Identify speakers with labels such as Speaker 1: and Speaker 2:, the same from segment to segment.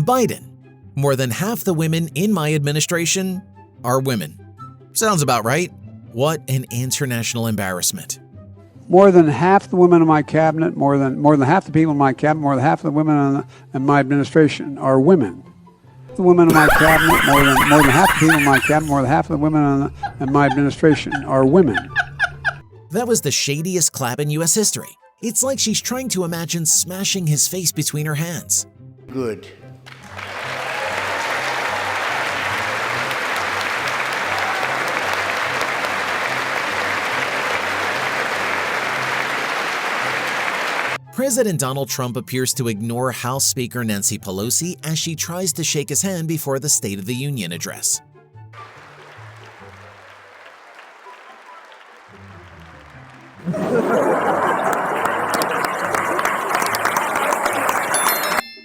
Speaker 1: Biden. More than half the women in my administration are women. Sounds about right. What an international embarrassment.
Speaker 2: More than half the women in my cabinet, more than half the people in my cabinet, more than half of the women in my administration are women. The women in my cabinet, more than half the people in my cabinet, more than half of the women in my administration are women.
Speaker 1: That was the shadiest clap in U.S. history. It's like she's trying to imagine smashing his face between her hands.
Speaker 3: Good.
Speaker 1: President Donald Trump appears to ignore House Speaker Nancy Pelosi as she tries to shake his hand before the State of the Union address.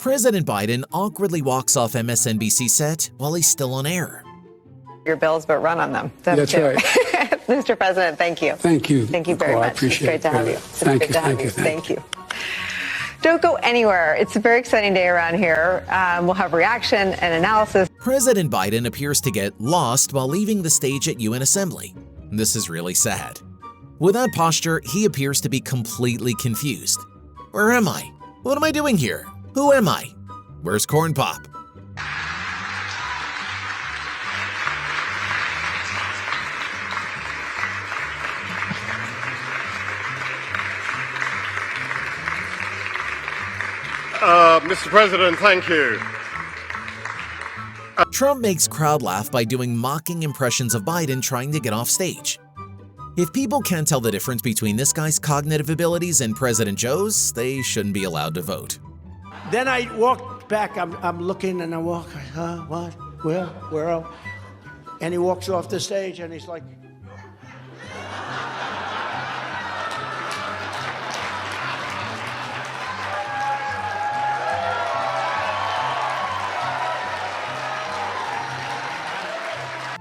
Speaker 1: President Biden awkwardly walks off MSNBC set while he's still on air.
Speaker 4: Your bills, but run on them.
Speaker 2: That's right.
Speaker 4: Mr. President, thank you.
Speaker 2: Thank you.
Speaker 4: Thank you very
Speaker 2: Nicole,
Speaker 4: much.
Speaker 2: I appreciate
Speaker 4: It's great to have you.
Speaker 2: Thank you.
Speaker 4: Thank you. Don't go anywhere. It's a very exciting day around here. We'll have reaction and analysis.
Speaker 1: President Biden appears to get lost while leaving the stage at UN Assembly. This is really sad. With that posture, he appears to be completely confused. Where am I? What am I doing here? Who am I? Where's Corn Pop?
Speaker 5: Mr. President, thank you.
Speaker 1: Trump makes crowd laugh by doing mocking impressions of Biden trying to get off stage. If people can't tell the difference between this guy's cognitive abilities and President Joe's, they shouldn't be allowed to vote.
Speaker 3: Then I walked back. I'm looking and I walk. What? Where? And he walks off the stage and he's like.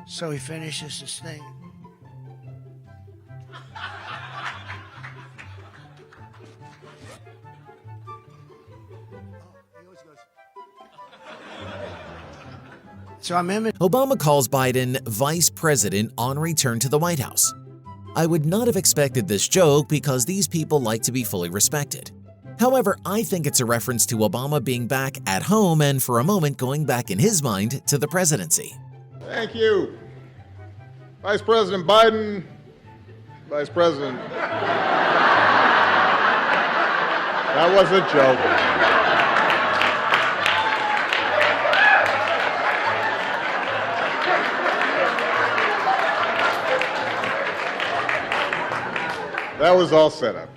Speaker 3: So he finishes his thing. So I'm in.
Speaker 1: Obama calls Biden vice president on return to the White House. I would not have expected this joke because these people like to be fully respected. However, I think it's a reference to Obama being back at home and for a moment going back in his mind to the presidency.
Speaker 5: Thank you. Vice President Biden, Vice President. That was a joke. That was all set up.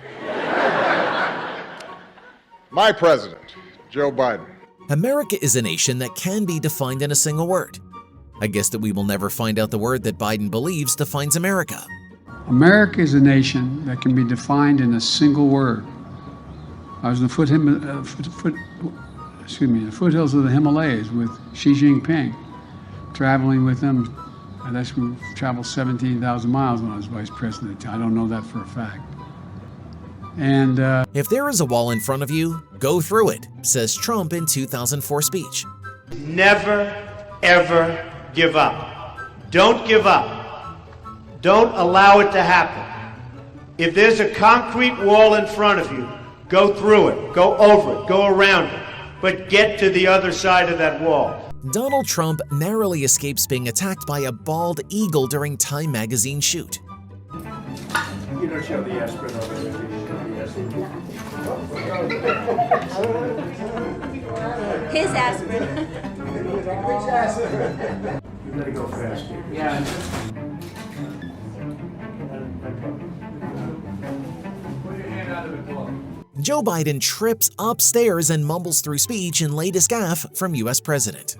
Speaker 5: My president, Joe Biden.
Speaker 1: America is a nation that can be defined in a single word. I guess that we will never find out the word that Biden believes defines America.
Speaker 2: America is a nation that can be defined in a single word. I was in the foothills of the Himalayas with Xi Jinping, traveling with him. And that's we traveled 17,000 miles when I was vice president. I don't know that for a fact. And
Speaker 1: if there is a wall in front of you, go through it, says Trump in 2004 speech.
Speaker 3: Never, ever give up. Don't give up. Don't allow it to happen. If there's a concrete wall in front of you, go through it, go over it, go around it, but get to the other side of that wall.
Speaker 1: Donald Trump narrowly escapes being attacked by a bald eagle during Time magazine shoot.
Speaker 3: You don't show the aspirin over there.
Speaker 6: His aspirin.
Speaker 3: You gotta go faster. Yeah. Put your hand out of the glove.
Speaker 1: Joe Biden trips upstairs and mumbles through speech in latest gaffe from U.S. President.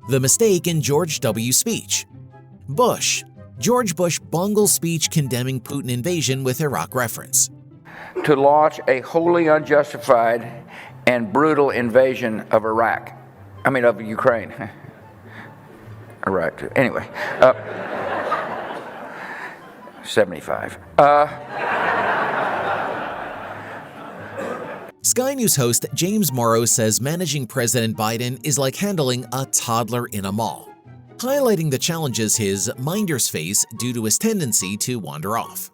Speaker 1: The mistake in George W.'s speech. Bush. George Bush bungles speech condemning Putin invasion with Iraq reference.
Speaker 7: To launch a wholly unjustified and brutal invasion of of Ukraine. Iraq, anyway. 75.
Speaker 1: Sky News host James Morrow says managing President Biden is like handling a toddler in a mall, highlighting the challenges his minders face due to his tendency to wander off.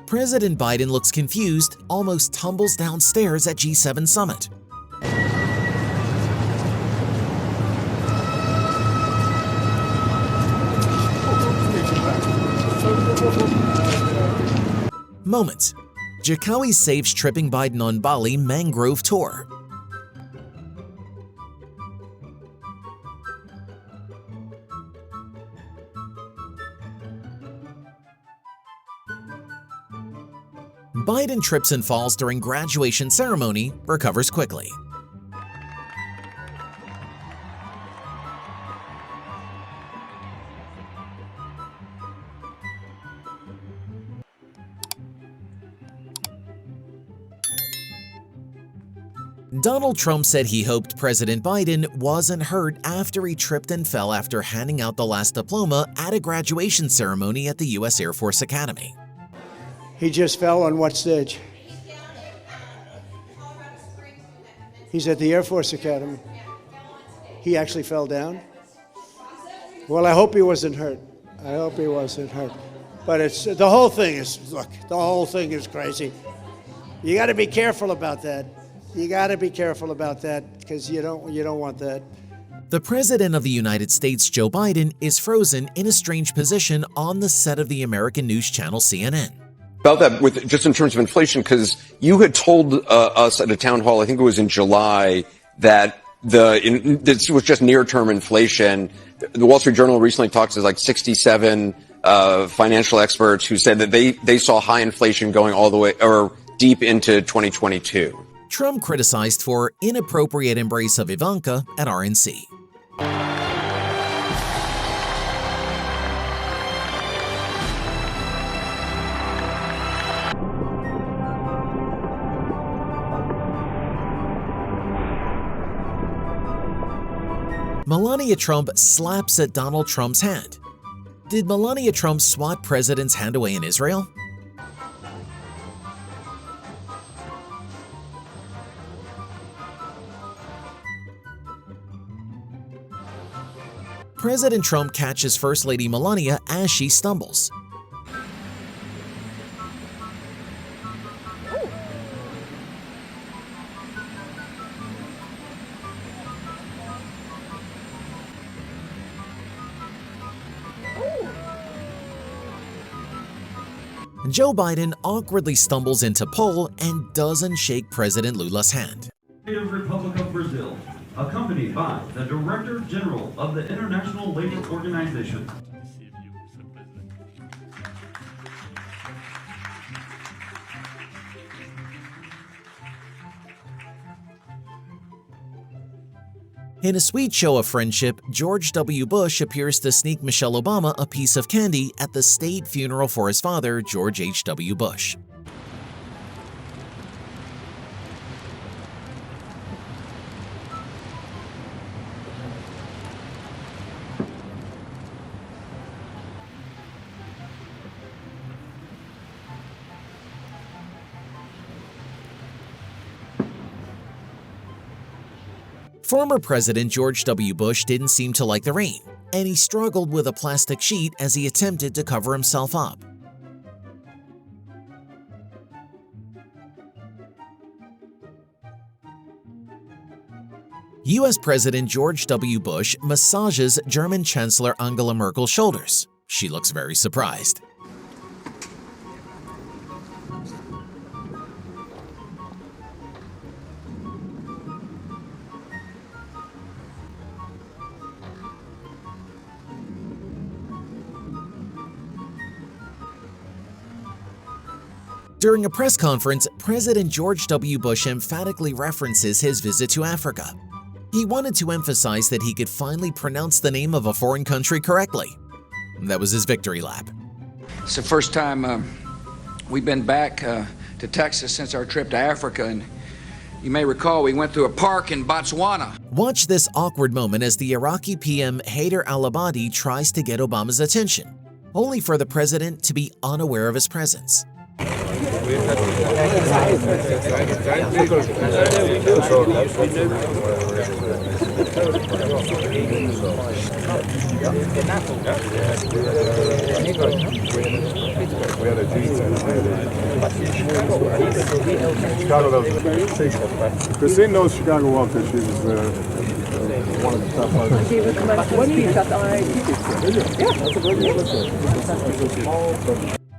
Speaker 1: President Biden looks confused, almost tumbles downstairs at G7 summit. Moments. Jokowi saves tripping Biden on Bali mangrove tour. Biden trips and falls during graduation ceremony, recovers quickly. Donald Trump said he hoped President Biden wasn't hurt after he tripped and fell after handing out the last diploma at a graduation ceremony at the U.S. Air Force Academy.
Speaker 3: He just fell on what stage? He's at the Air Force Academy. He actually fell down? Well, I hope he wasn't hurt. I hope he wasn't hurt. But the whole thing is crazy. You got to be careful about that. You got to be careful about that because you don't want that.
Speaker 1: The President of the United States, Joe Biden, is frozen in a strange position on the set of the American news channel CNN.
Speaker 8: About that, with just in terms of inflation, because you had told us at a town hall, I think it was in July, that this was just near-term inflation. The Wall Street Journal recently talked to like 67 financial experts who said that they saw high inflation going all the way or deep into 2022.
Speaker 1: Trump criticized for inappropriate embrace of Ivanka at RNC. Melania Trump slaps at Donald Trump's hand. Did Melania Trump swat president's hand away in Israel? President Trump catches First Lady Melania as she stumbles. Joe Biden awkwardly stumbles into pole and doesn't shake President Lula's hand.
Speaker 9: Republic of Brazil, accompanied by the Director General of the International Labor Organization.
Speaker 1: In a sweet show of friendship, George W. Bush appears to sneak Michelle Obama a piece of candy at the state funeral for his father, George H.W. Bush. Former President George W. Bush didn't seem to like the rain, and he struggled with a plastic sheet as he attempted to cover himself up. U.S. President George W. Bush massages German Chancellor Angela Merkel's shoulders. She looks very surprised. During a press conference, President George W. Bush emphatically references his visit to Africa. He wanted to emphasize that he could finally pronounce the name of a foreign country correctly. That was his victory lap.
Speaker 7: It's the first time we've been back to to Texas since our trip to Africa, and you may recall we went to a park in Botswana.
Speaker 1: Watch this awkward moment as the Iraqi PM Haider al-Abadi tries to get Obama's attention, only for the president to be unaware of his presence.
Speaker 5: Christine knows Chicago well because she was one of the top five.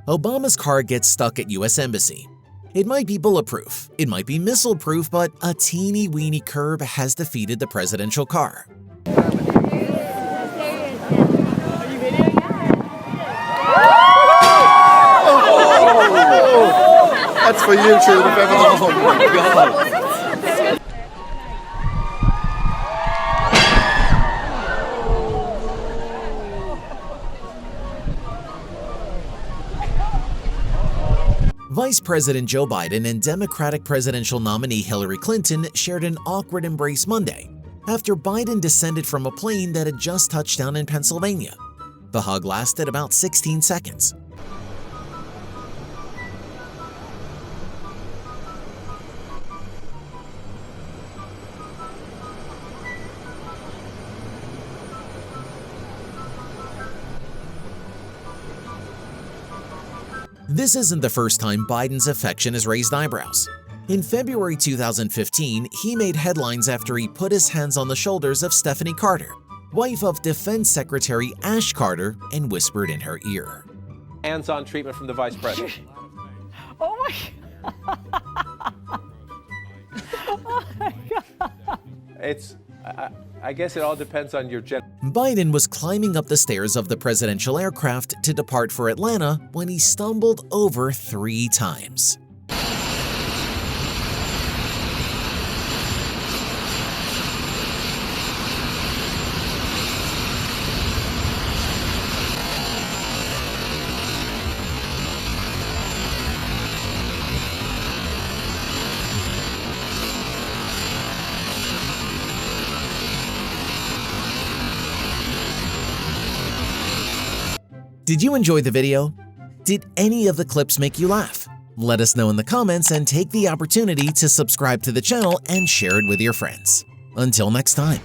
Speaker 1: Obama's car gets stuck at U.S. Embassy. It might be bulletproof, it might be missile-proof, but a teeny-weeny curb has defeated the presidential car.
Speaker 5: That's for YouTube if ever. Oh my God.
Speaker 1: Vice President Joe Biden and Democratic presidential nominee Hillary Clinton shared an awkward embrace Monday after Biden descended from a plane that had just touched down in Pennsylvania. The hug lasted about 16 seconds. This isn't the first time Biden's affection has raised eyebrows. In February 2015, he made headlines after he put his hands on the shoulders of Stephanie Carter, wife of Defense Secretary Ash Carter, and whispered in her ear.
Speaker 10: Hands-on treatment from the vice president.
Speaker 6: Oh my Oh my God.
Speaker 10: I guess it all depends on your
Speaker 1: Biden was climbing up the stairs of the presidential aircraft to depart for Atlanta when he stumbled over 3 times. Did you enjoy the video? Did any of the clips make you laugh? Let us know in the comments and take the opportunity to subscribe to the channel and share it with your friends. Until next time.